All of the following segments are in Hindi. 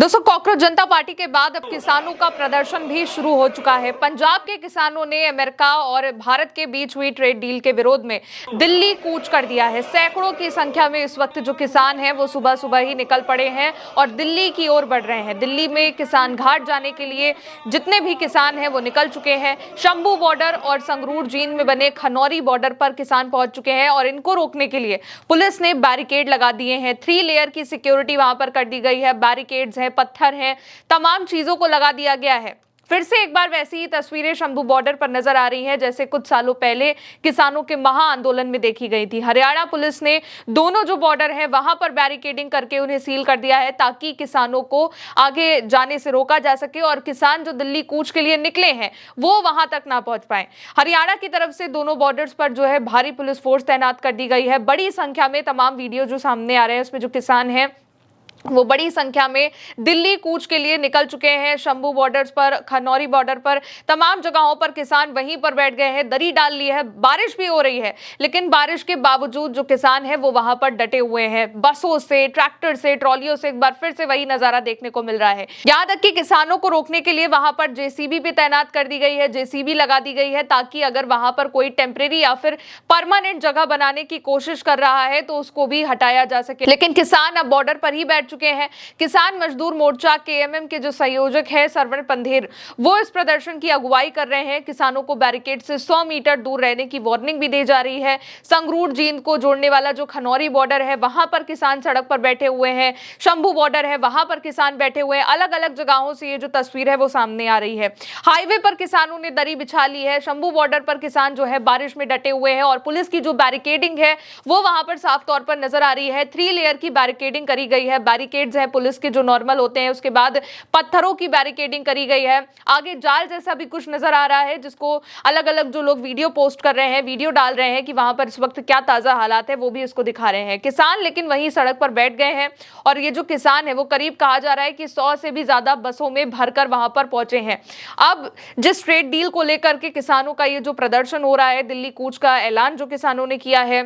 दोस्तों, कॉकरोच जनता पार्टी के बाद अब किसानों का प्रदर्शन भी शुरू हो चुका है। पंजाब के किसानों ने अमेरिका और भारत के बीच हुई ट्रेड डील के विरोध में दिल्ली कूच कर दिया है। सैकड़ों की संख्या में इस वक्त जो किसान हैं वो सुबह सुबह ही निकल पड़े हैं और दिल्ली की ओर बढ़ रहे हैं। दिल्ली में किसान घाट जाने के लिए जितने भी किसान हैं वो निकल चुके हैं। शंभू बॉर्डर और संगरूर जींद में बने खनौरी बॉर्डर पर किसान पहुंच चुके हैं और इनको रोकने के लिए पुलिस ने बैरिकेड लगा दिए हैं। 3 लेयर की सिक्योरिटी वहां पर कर दी गई है। बैरिकेड्स है, पत्थर है, तमाम चीजों को लगा दिया गया है। फिर से एक बार वैसी ही तस्वीरें शंभू बॉर्डर पर नजर आ रही हैं जैसे कुछ सालों पहले किसानों के महा आंदोलन में देखी गई थी। हरियाणा पुलिस ने दोनों जो बॉर्डर है वहां पर बैरिकेडिंग करके उन्हें सील कर दिया है ताकि किसानों को आगे जाने से रोका जा सके और किसान जो दिल्ली कूच के लिए निकले हैं वो वहां तक ना पहुंच पाए। हरियाणा की तरफ से दोनों बॉर्डर्स पर जो है भारी पुलिस फोर्स तैनात कर दी गई है। बड़ी संख्या में तमाम वीडियो जो सामने आ रहे हैं उसमें जो किसान हैं वो बड़ी संख्या में दिल्ली कूच के लिए निकल चुके हैं। शंभू बॉर्डर्स पर, खनौरी बॉर्डर पर, तमाम जगहों पर किसान वहीं पर बैठ गए हैं, दरी डाल ली है। बारिश भी हो रही है लेकिन बारिश के बावजूद जो किसान है वो वहां पर डटे हुए हैं। बसों से, ट्रैक्टर से, ट्रॉलियों से एक बार फिर से वही नजारा देखने को मिल रहा है। यहाँ तक कि किसानों को रोकने के लिए वहां पर जेसीबी भी तैनात कर दी गई है, जेसीबी लगा दी गई है ताकि अगर वहां पर कोई टेम्परेरी या फिर परमानेंट जगह बनाने की कोशिश कर रहा है तो उसको भी हटाया जा सके। लेकिन किसान अब बॉर्डर पर ही बैठ चुके हैं। किसान मजदूर मोर्चा केएमएम के जो संयोजक है सरवण पंधेर, वो इस प्रदर्शन की अगुवाई कर रहे हैं। किसानों को बैरिकेड से 100 मीटर दूर रहने की वार्निंग भी दी जा रही है। संगरूर जींद को जोड़ने वाला जो खनौरी बॉर्डर है वहां पर किसान सड़क पर बैठे हुए हैं। शंभू बॉर्डर है वहां पर किसान बैठे हुए हैं। अलग अलग जगहों से ये जो तस्वीर है वो सामने आ रही है। हाईवे पर किसानों ने दरी बिछा ली है। शंभू बॉर्डर पर किसान जो है बारिश में डटे हुए हैं और पुलिस की जो बैरिकेडिंग है वो वहां पर साफ तौर पर नजर आ रही है। 3 लेयर की बैरिकेडिंग करी गई है। बैरिकेड्स है पुलिस के जो नॉर्मल होते हैं, उसके बाद पत्थरों की बैरिकेडिंग करी गई है। आगे जाल जैसा भी कुछ नजर आ रहा है जिसको अलग अलग जो लोग वीडियो पोस्ट कर रहे हैं, वीडियो डाल रहे हैं कि वहां पर इस वक्त क्या ताजा हालात है वो भी इसको दिखा रहे हैं। किसान लेकिन वहीं सड़क पर बैठ गए हैं और ये जो किसान है वो करीब कहा जा रहा है कि 100 से भी ज्यादा बसों में भरकर वहां पर पहुंचे हैं। अब जिस ट्रेड डील को लेकर के किसानों का ये जो प्रदर्शन हो रहा है, दिल्ली कूच का ऐलान जो किसानों ने किया है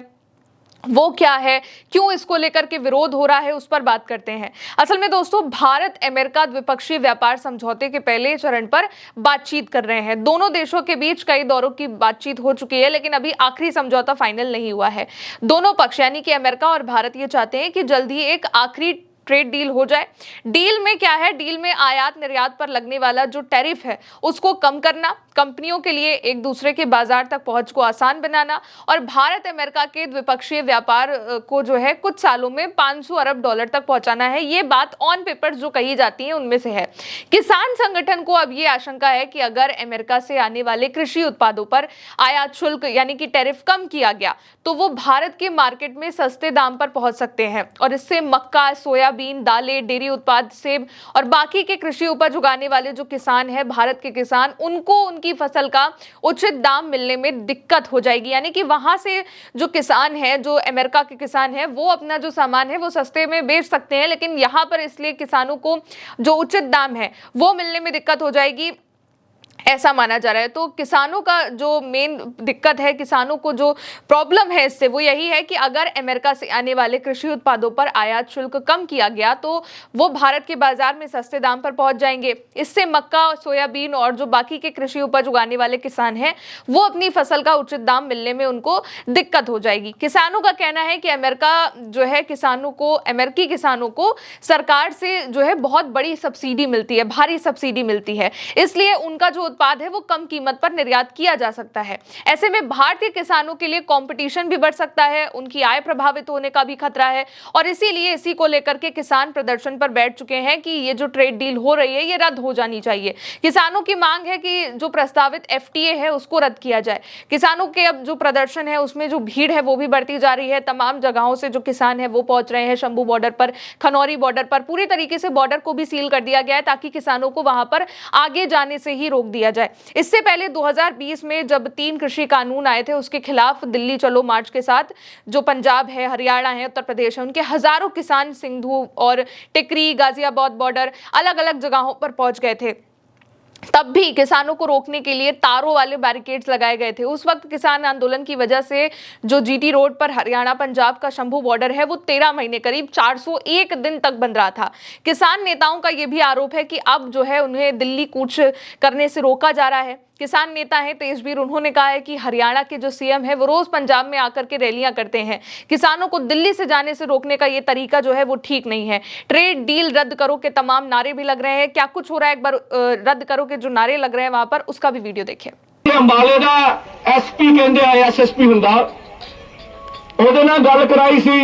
वो क्या है, क्यों इसको लेकर के विरोध हो रहा है, उस पर बात करते हैं। असल में दोस्तों, भारत अमेरिका द्विपक्षीय व्यापार समझौते के पहले चरण पर बातचीत कर रहे हैं। दोनों देशों के बीच कई दौरों की बातचीत हो चुकी है लेकिन अभी आखिरी समझौता फाइनल नहीं हुआ है। दोनों पक्ष यानी कि अमेरिका और भारत ये चाहते हैं कि जल्द ही एक आखिरी ट्रेड डील हो जाए। डील में क्या है, डील में आयात निर्यात पर लगने वाला जो टैरिफ है उसको कम करना, कंपनियों के लिए एक दूसरे के बाजार तक पहुंच को आसान बनाना और भारत अमेरिका के द्विपक्षीय व्यापार को जो है कुछ सालों में 500 अरब डॉलर तक पहुंचाना है। ये बात ऑन पेपर जो कही जाती है उनमें से है। किसान संगठन को अब ये आशंका है कि अगर अमेरिका से आने वाले कृषि उत्पादों पर आयात शुल्क यानी कि टैरिफ कम किया गया तो वो भारत के मार्केट में सस्ते दाम पर पहुंच सकते हैं और इससे मक्का, सोयाबीन, दालें, डेयरी उत्पाद, सेब और बाकी के कृषि उपज उगाने वाले जो किसान हैं, भारत के किसान, उनको उनकी फसल का उचित दाम मिलने में दिक्कत हो जाएगी। यानी कि वहां से जो किसान है, जो अमेरिका के किसान है, वो अपना जो सामान है वो सस्ते में बेच सकते हैं लेकिन यहां पर इसलिए किसानों को जो उचित दाम है वो मिलने में दिक्कत हो जाएगी, ऐसा माना जा रहा है। तो किसानों का जो मेन दिक्कत है, किसानों को जो प्रॉब्लम है इससे वो यही है कि अगर अमेरिका से आने वाले कृषि उत्पादों पर आयात शुल्क कम किया गया तो वो भारत के बाजार में सस्ते दाम पर पहुंच जाएंगे। इससे मक्का, सोयाबीन और जो बाकी के कृषि उपज उगाने वाले किसान हैं वो अपनी फसल का उचित दाम मिलने में उनको दिक्कत हो जाएगी। किसानों का कहना है कि अमेरिका जो है किसानों को, अमेरिकी किसानों को सरकार से जो है बहुत बड़ी सब्सिडी मिलती है, भारी सब्सिडी मिलती है, इसलिए उनका जो उत्पाद है वो कम कीमत पर निर्यात किया जा सकता है। ऐसे में भारतीय किसानों के लिए कंपटीशन भी बढ़ सकता है, उनकी आय प्रभावित होने का भी खतरा है और इसीलिए इसी को लेकर के किसान प्रदर्शन पर बैठ चुके हैं कि ये जो ट्रेड डील हो रही है ये रद्द हो जानी चाहिए। किसानों की मांग है कि जो प्रस्तावित एफटीए है उसको रद्द किया जाए। किसानों के अब जो प्रदर्शन है उसमें जो भीड़ है वो भी बढ़ती जा रही है। तमाम जगहों से जो किसान है वो पहुंच रहे हैं। शंभू बॉर्डर पर, खनौरी बॉर्डर पर पूरी तरीके से बॉर्डर को भी सील कर दिया गया है ताकि किसानों को वहां पर आगे जाने से ही रोक दिया जाए। इससे पहले 2020 में जब 3 कृषि कानून आए थे उसके खिलाफ दिल्ली चलो मार्च के साथ जो पंजाब है, हरियाणा है, उत्तर प्रदेश है, उनके हजारों किसान सिंधु और टिकरी, गाजियाबाद बॉर्डर, अलग अलग जगहों पर पहुंच गए थे। तब भी किसानों को रोकने के लिए तारों वाले बैरिकेड्स लगाए गए थे। उस वक्त किसान आंदोलन की वजह से जो जीटी रोड पर हरियाणा पंजाब का शंभू बॉर्डर है वो 13 महीने करीब 401 दिन तक बंद रहा था। किसान नेताओं का यह भी आरोप है कि अब जो है उन्हें दिल्ली कूच करने से रोका जा रहा है। किसान नेता हैं तेजवीर, उन्होंने कहा है कि हरियाणा के जो सीएम है वो रोज पंजाब में आकर के रैलियां करते हैं। किसानों को दिल्ली से जाने से रोकने का ये तरीका जो है वो ठीक नहीं है। ट्रेड डील रद्द करो के तमाम नारे भी लग रहे हैं। क्या कुछ हो रहा है, एक बार रद्द करो के जो नारे लग रहे हैं वहां पर, उसका भी वीडियो देखिए। अंबाले ਦਾ ਐਸਪੀ ਕਹਿੰਦੇ ਆ, ਐਸਐਸਪੀ ਹੁੰਦਾ, ਉਹਦੇ ਨਾਲ ਗੱਲ ਕਰਾਈ ਸੀ।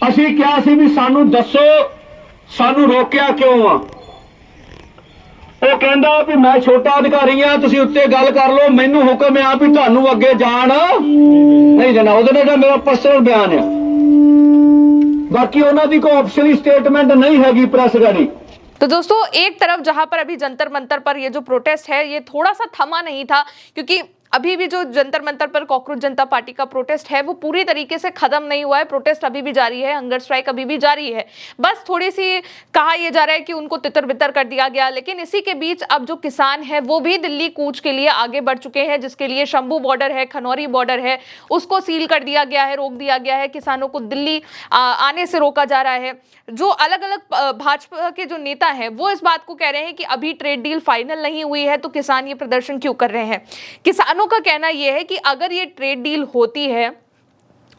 ਅਸੀਂ ਕਿਹਾ ਸੀ ਵੀ ਸਾਨੂੰ ਦੱਸੋ ਸਾਨੂੰ ਰੋਕਿਆ ਕਿਉਂ ਆ। ਉਹ ਕਹਿੰਦਾ ਵੀ ਮੈਂ ਛੋਟਾ ਅਧਿਕਾਰੀ ਆ, ਤੁਸੀਂ ਉੱਤੇ ਗੱਲ ਕਰ ਲਓ, ਮੈਨੂੰ ਹੁਕਮ ਆ ਵੀ ਤੁਹਾਨੂੰ ਅੱਗੇ ਜਾਣ ਨਹੀਂ ਦੇਣਾ। ਉਹਦੇ ਨਾਲ ਮੇਰਾ ਪਰਸਨਲ ਬਿਆਨ ਆ, ਬਾਕੀ ਉਹਨਾਂ ਦੀ ਕੋਈ ਆਫੀਸ਼ੀਅਲ ਸਟੇਟਮੈਂਟ ਨਹੀਂ ਹੈਗੀ ਪ੍ਰੈਸ ਗਾੜੀ। तो दोस्तों, एक तरफ जहां पर अभी जंतर मंतर पर ये जो प्रोटेस्ट है ये थोड़ा सा थमा नहीं था, क्योंकि अभी भी जो जंतर मंतर पर कॉकरोच जनता पार्टी का प्रोटेस्ट है वो पूरी तरीके से खत्म नहीं हुआ है। प्रोटेस्ट अभी भी जारी है, हंगर स्ट्राइक अभी भी जारी है। बस थोड़ी सी कहा यह जा रहा है कि उनको तितर बितर कर दिया गया, लेकिन इसी के बीच अब जो किसान है वो भी दिल्ली कूच के लिए आगे बढ़ चुके हैं, जिसके लिए शंभू बॉर्डर है, खनौरी बॉर्डर है, उसको सील कर दिया गया है, रोक दिया गया है। किसानों को दिल्ली आने से रोका जा रहा है। जो अलग अलग भाजपा के जो नेता हैं वो इस बात को कह रहे हैं कि अभी ट्रेड डील फाइनल नहीं हुई है तो किसान ये प्रदर्शन क्यों कर रहे हैं। किसानों का कहना यह है कि अगर ये ट्रेड डील होती है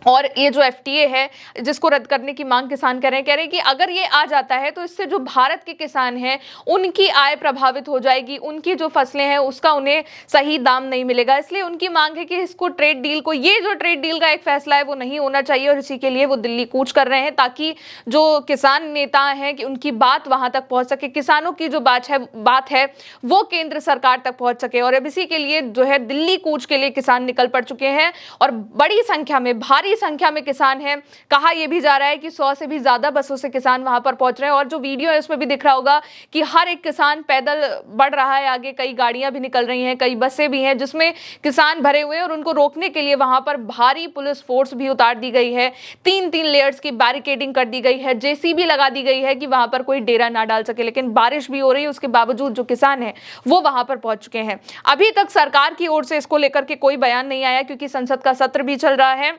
और ये जो एफटीए है जिसको रद्द करने की मांग किसान कह रहे हैं कि अगर ये आ जाता है तो इससे जो भारत के किसान हैं उनकी आय प्रभावित हो जाएगी, उनकी जो फसलें हैं उसका उन्हें सही दाम नहीं मिलेगा। इसलिए उनकी मांग है कि इसको ट्रेड डील को, ये जो ट्रेड डील का एक फैसला है वो नहीं होना चाहिए, और इसी के लिए वो दिल्ली कूच कर रहे हैं ताकि जो किसान नेता हैं कि उनकी बात वहां तक पहुंच सके, किसानों की जो बात है वो केंद्र सरकार तक पहुंच सके। और अब इसी के लिए जो है दिल्ली कूच के लिए किसान निकल पड़ चुके हैं और बड़ी संख्या में, भारी संख्या में किसान हैं। कहा यह भी जा रहा है कि 100 से भी ज्यादा बसों से किसान वहां पर पहुंच रहे हैं, और जो वीडियो है उसमें भी दिख रहा होगा कि हर एक किसान पैदल बढ़ रहा है आगे। कई गाड़ियां भी निकल रही हैं, कई बसें भी हैं जिसमें किसान भरे हुए हैं, और उनको रोकने के लिए वहां पर भारी पुलिस फोर्स भी उतार दी गई है। 3-3 लेयर्स की बैरिकेडिंग कर दी गई है, जेसीबी लगा दी गई है कि वहां पर कोई डेरा ना डाल सके। लेकिन बारिश भी हो रही है, उसके बावजूद जो किसान है वो वहां पर पहुंच चुके हैं। अभी तक सरकार की ओर से इसको लेकर के कोई बयान नहीं आया, क्योंकि संसद का सत्र भी चल रहा है।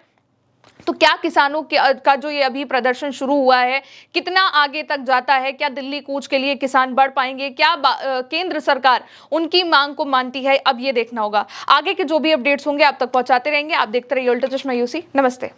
तो क्या किसानों का जो ये अभी प्रदर्शन शुरू हुआ है कितना आगे तक जाता है, क्या दिल्ली कूच के लिए किसान बढ़ पाएंगे, क्या केंद्र सरकार उनकी मांग को मानती है, अब ये देखना होगा। आगे के जो भी अपडेट्स होंगे आप तक पहुंचाते रहेंगे। आप देखते रहिए उल्टा चश्मा यूसी। नमस्ते।